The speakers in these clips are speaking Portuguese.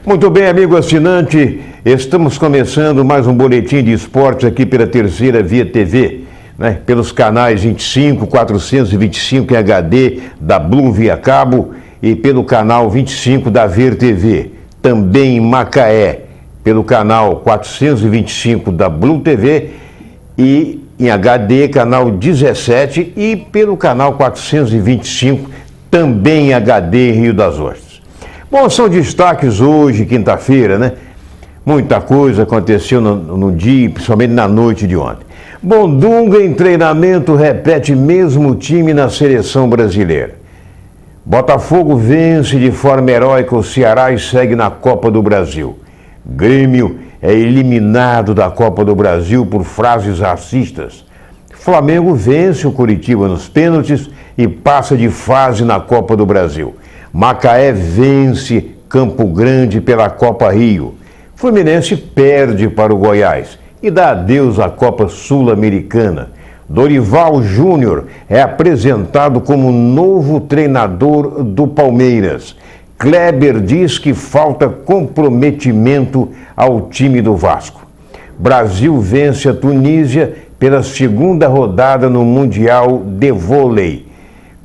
Muito bem, amigo assinante, estamos começando mais um boletim de esportes aqui pela Terceira Via TV, né? Pelos canais 25, 425 em HD da Blum via cabo e pelo canal 25 da Ver TV, também em Macaé, pelo canal 425 da Blum TV e em HD, canal 17 e pelo canal 425, também em HD em Rio das Ostras. Bom, são destaques hoje, quinta-feira, né? Muita coisa aconteceu no dia, principalmente na noite de ontem. Bom, Dunga em treinamento repete mesmo time na seleção brasileira. Botafogo vence de forma heróica o Ceará e segue na Copa do Brasil. Grêmio é eliminado da Copa do Brasil por frases racistas. Flamengo vence o Coritiba nos pênaltis e passa de fase na Copa do Brasil. Macaé vence Campo Grande pela Copa Rio. Fluminense perde para o Goiás e dá adeus à Copa Sul-Americana. Dorival Júnior é apresentado como novo treinador do Palmeiras. Kleber diz que falta comprometimento ao time do Vasco. Brasil vence a Tunísia pela segunda rodada no Mundial de Vôlei.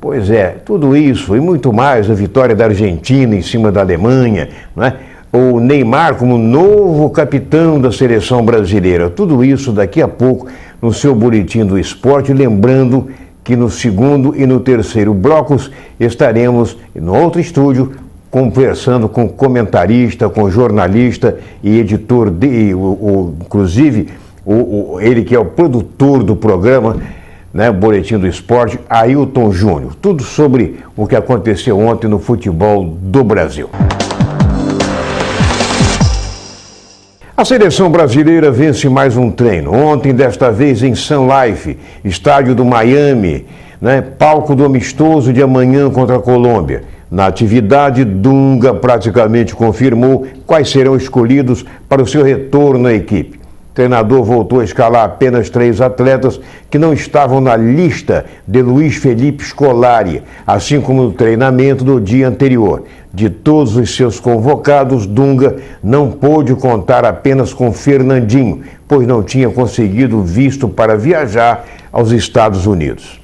Pois é, tudo isso e muito mais, a vitória da Argentina em cima da Alemanha, não é? O Neymar como novo capitão da seleção brasileira. Tudo isso daqui a pouco no seu boletim do esporte, lembrando que no segundo e no terceiro blocos estaremos no outro estúdio conversando com comentarista, com jornalista e editor, inclusive ele que é o produtor do programa, né, Boletim do Esporte, Ailton Júnior. Tudo sobre o que aconteceu ontem no futebol do Brasil. A seleção brasileira vence mais um treino. Ontem, desta vez em Sun Life, estádio do Miami, né, palco do amistoso de amanhã contra a Colômbia. Na atividade, Dunga praticamente confirmou quais serão escolhidos para o seu retorno à equipe. O treinador voltou a escalar apenas 3 atletas que não estavam na lista de Luiz Felipe Scolari, assim como no treinamento do dia anterior. De todos os seus convocados, Dunga não pôde contar apenas com Fernandinho, pois não tinha conseguido visto para viajar aos Estados Unidos.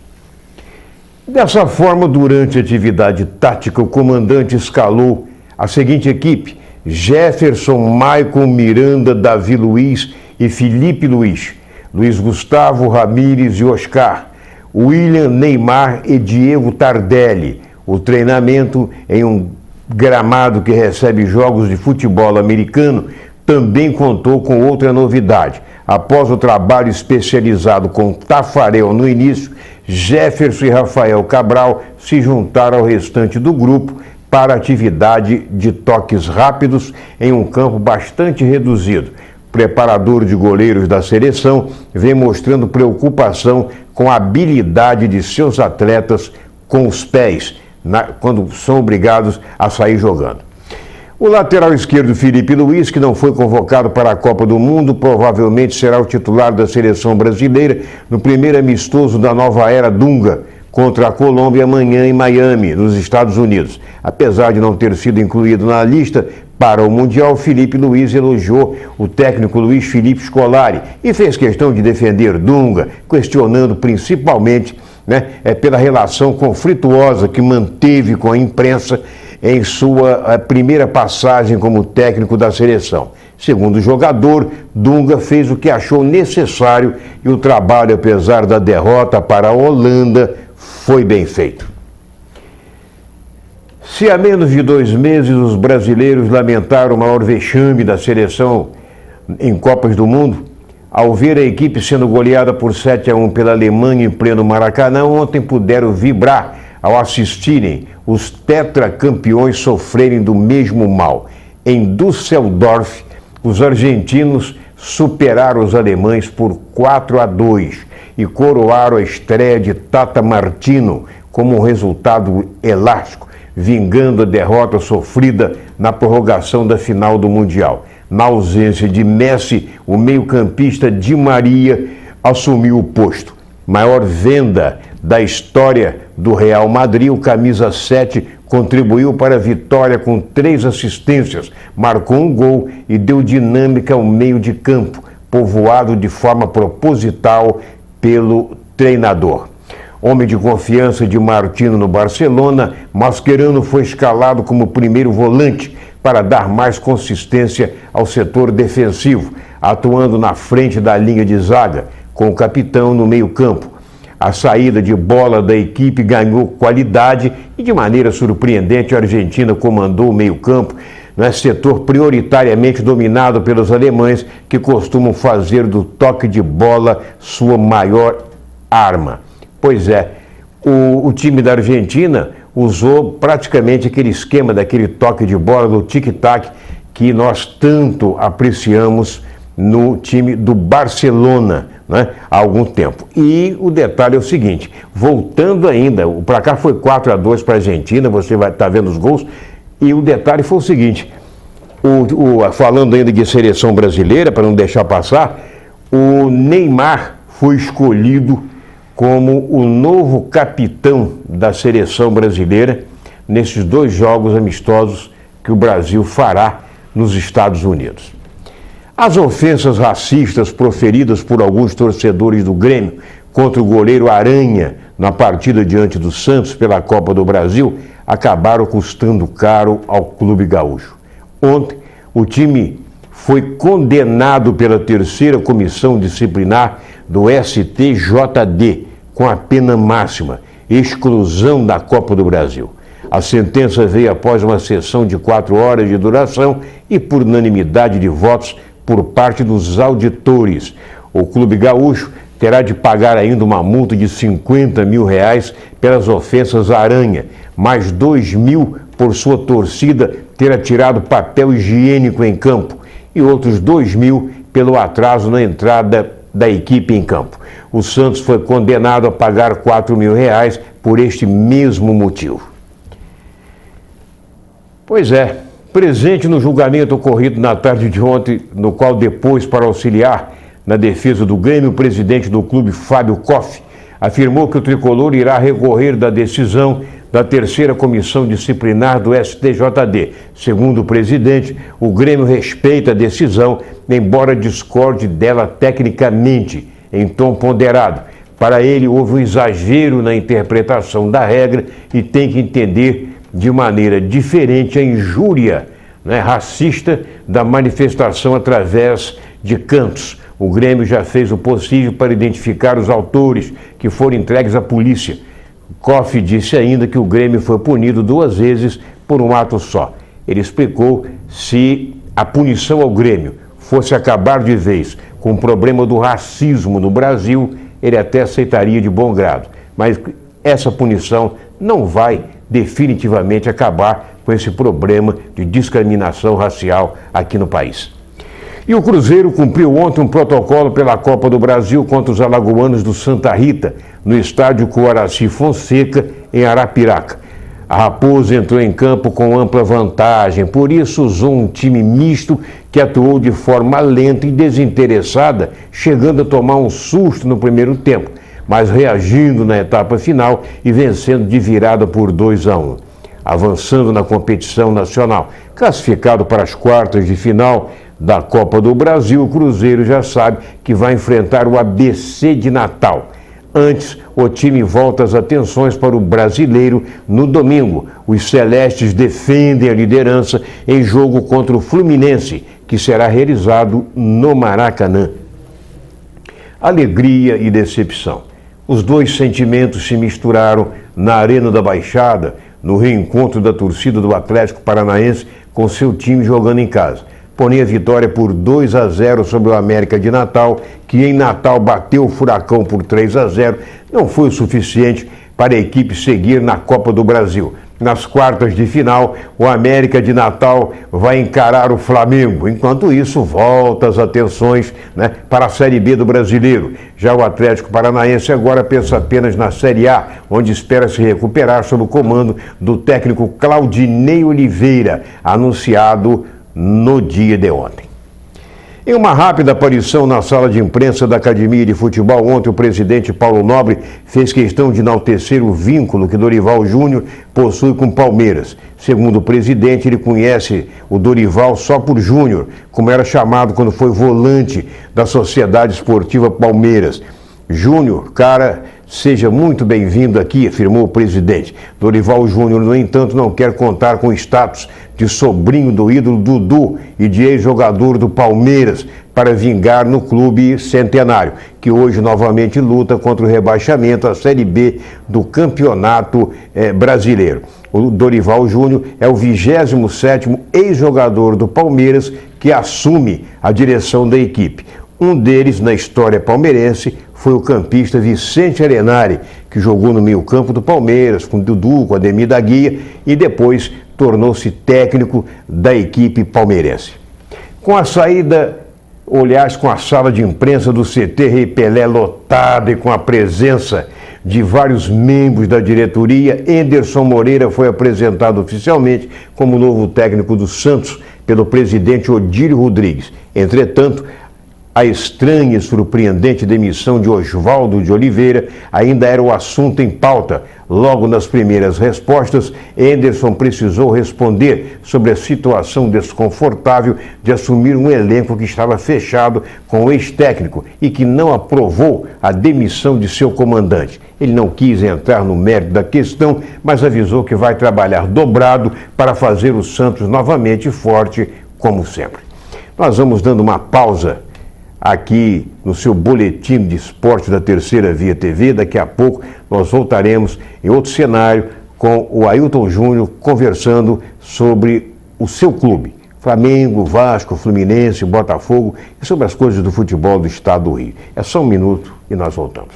Dessa forma, durante a atividade tática, o comandante escalou a seguinte equipe: Jefferson, Maicon, Miranda, Davi Luiz e Felipe Luiz, Luiz Gustavo, Ramírez e Oscar, William, Neymar e Diego Tardelli. O treinamento em um gramado que recebe jogos de futebol americano também contou com outra novidade. Após o trabalho especializado com Tafarel no início, Jefferson e Rafael Cabral se juntaram ao restante do grupo para a atividade de toques rápidos em um campo bastante reduzido. O preparador de goleiros da seleção vem mostrando preocupação com a habilidade de seus atletas com os pés, quando são obrigados a sair jogando. O lateral esquerdo Felipe Luiz, que não foi convocado para a Copa do Mundo, provavelmente será o titular da seleção brasileira no primeiro amistoso da nova era Dunga contra a Colômbia amanhã em Miami, nos Estados Unidos. Apesar de não ter sido incluído na lista para o Mundial, Felipe Luiz elogiou o técnico Luiz Felipe Scolari e fez questão de defender Dunga, questionando principalmente, pela relação conflituosa que manteve com a imprensa em sua primeira passagem como técnico da seleção. Segundo o jogador, Dunga fez o que achou necessário e o trabalho, apesar da derrota para a Holanda, foi bem feito. Se há menos de 2 meses os brasileiros lamentaram o maior vexame da seleção em Copas do Mundo, ao ver a equipe sendo goleada por 7-1 pela Alemanha em pleno Maracanã, ontem puderam vibrar ao assistirem os tetracampeões sofrerem do mesmo mal. Em Düsseldorf, os argentinos superaram os alemães por 4-2 e coroaram a estreia de Tata Martino como um resultado elástico, vingando a derrota sofrida na prorrogação da final do Mundial. Na ausência de Messi, o meio-campista Di Maria assumiu o posto. Maior venda da história do Real Madrid, o camisa 7 contribuiu para a vitória com 3 assistências, marcou um gol e deu dinâmica ao meio de campo, povoado de forma proposital pelo treinador. Homem de confiança de Martino no Barcelona, Mascherano foi escalado como primeiro volante para dar mais consistência ao setor defensivo, atuando na frente da linha de zaga, com o capitão no meio-campo. A saída de bola da equipe ganhou qualidade e, de maneira surpreendente, a Argentina comandou o meio-campo, setor prioritariamente dominado pelos alemães, que costumam fazer do toque de bola sua maior arma. Pois é, o time da Argentina usou praticamente aquele esquema daquele toque de bola, do tic-tac, que nós tanto apreciamos no time do Barcelona, há algum tempo. E o detalhe é o seguinte, voltando ainda, o placar foi 4-2 para a Argentina, você vai estar vendo os gols, e o detalhe foi o seguinte, falando ainda de seleção brasileira, para não deixar passar, o Neymar foi escolhido como o novo capitão da seleção brasileira nesses 2 jogos amistosos que o Brasil fará nos Estados Unidos. As ofensas racistas proferidas por alguns torcedores do Grêmio contra o goleiro Aranha na partida diante do Santos pela Copa do Brasil acabaram custando caro ao Clube Gaúcho. Ontem, o time foi condenado pela 3ª Comissão Disciplinar do STJD, com a pena máxima, exclusão da Copa do Brasil. A sentença veio após uma sessão de 4 horas de duração e por unanimidade de votos por parte dos auditores. O Clube Gaúcho terá de pagar ainda uma multa de R$50 mil pelas ofensas à Aranha, mais R$2 mil por sua torcida ter atirado papel higiênico em campo e outros R$2 mil pelo atraso na entrada da equipe em campo. O Santos foi condenado a pagar R$4 mil por este mesmo motivo. Pois é, presente no julgamento ocorrido na tarde de ontem, no qual depois, para auxiliar na defesa do Grêmio, o presidente do clube, Fábio Koff, afirmou que o tricolor irá recorrer da decisão da 3ª Comissão Disciplinar do STJD. Segundo o presidente, o Grêmio respeita a decisão, embora discorde dela tecnicamente, em tom ponderado. Para ele, houve um exagero na interpretação da regra e tem que entender de maneira diferente a injúria racista da manifestação através de cantos. O Grêmio já fez o possível para identificar os autores que foram entregues à polícia. Koff disse ainda que o Grêmio foi punido 2 vezes por um ato só. Ele explicou se a punição ao Grêmio fosse acabar de vez com o problema do racismo no Brasil, ele até aceitaria de bom grado. Mas essa punição não vai definitivamente acabar com esse problema de discriminação racial aqui no país. E o Cruzeiro cumpriu ontem um protocolo pela Copa do Brasil contra os alagoanos do Santa Rita, no estádio Coaraci Fonseca, em Arapiraca. A Raposa entrou em campo com ampla vantagem, por isso usou um time misto que atuou de forma lenta e desinteressada, chegando a tomar um susto no primeiro tempo, mas reagindo na etapa final e vencendo de virada por 2-1. Avançando na competição nacional, classificado para as quartas de final da Copa do Brasil, o Cruzeiro já sabe que vai enfrentar o ABC de Natal. Antes, o time volta as atenções para o Brasileiro no domingo. Os celestes defendem a liderança em jogo contra o Fluminense, que será realizado no Maracanã. Alegria e decepção. Os 2 sentimentos se misturaram na Arena da Baixada, no reencontro da torcida do Atlético Paranaense com seu time jogando em casa. Porém, a vitória por 2-0 sobre o América de Natal, que em Natal bateu o Furacão por 3-0, não foi o suficiente para a equipe seguir na Copa do Brasil. Nas quartas de final, o América de Natal vai encarar o Flamengo. Enquanto isso, volta as atenções para a Série B do Brasileiro. Já o Atlético Paranaense agora pensa apenas na Série A, onde espera se recuperar sob o comando do técnico Claudinei Oliveira, anunciado no dia de ontem. Em uma rápida aparição na sala de imprensa da Academia de Futebol, ontem o presidente Paulo Nobre fez questão de enaltecer o vínculo que Dorival Júnior possui com o Palmeiras. Segundo o presidente, ele conhece o Dorival só por Júnior, como era chamado quando foi volante da Sociedade Esportiva Palmeiras. Júnior, cara, seja muito bem-vindo aqui, afirmou o presidente. Dorival Júnior, no entanto, não quer contar com o status de sobrinho do ídolo Dudu e de ex-jogador do Palmeiras para vingar no clube centenário, que hoje novamente luta contra o rebaixamento à Série B do Campeonato Brasileiro. O Dorival Júnior é o 27º ex-jogador do Palmeiras que assume a direção da equipe. Um deles, na história palmeirense, foi o campista Vicente Arenari, que jogou no meio-campo do Palmeiras, com Dudu, com Ademir da Guia, e depois tornou-se técnico da equipe palmeirense. Com a saída, aliás, com a sala de imprensa do CT Rei Pelé lotada e com a presença de vários membros da diretoria, Enderson Moreira foi apresentado oficialmente como novo técnico do Santos pelo presidente Odílio Rodrigues. Entretanto, a estranha e surpreendente demissão de Oswaldo de Oliveira ainda era o assunto em pauta. Logo nas primeiras respostas, Enderson precisou responder sobre a situação desconfortável de assumir um elenco que estava fechado com o ex-técnico e que não aprovou a demissão de seu comandante. Ele não quis entrar no mérito da questão, mas avisou que vai trabalhar dobrado para fazer o Santos novamente forte, como sempre. Nós vamos dando uma pausa aqui no seu boletim de esporte da Terceira Via TV. Daqui a pouco nós voltaremos em outro cenário com o Ailton Júnior conversando sobre o seu clube, Flamengo, Vasco, Fluminense, Botafogo, e sobre as coisas do futebol do estado do Rio. É só um minuto e nós voltamos.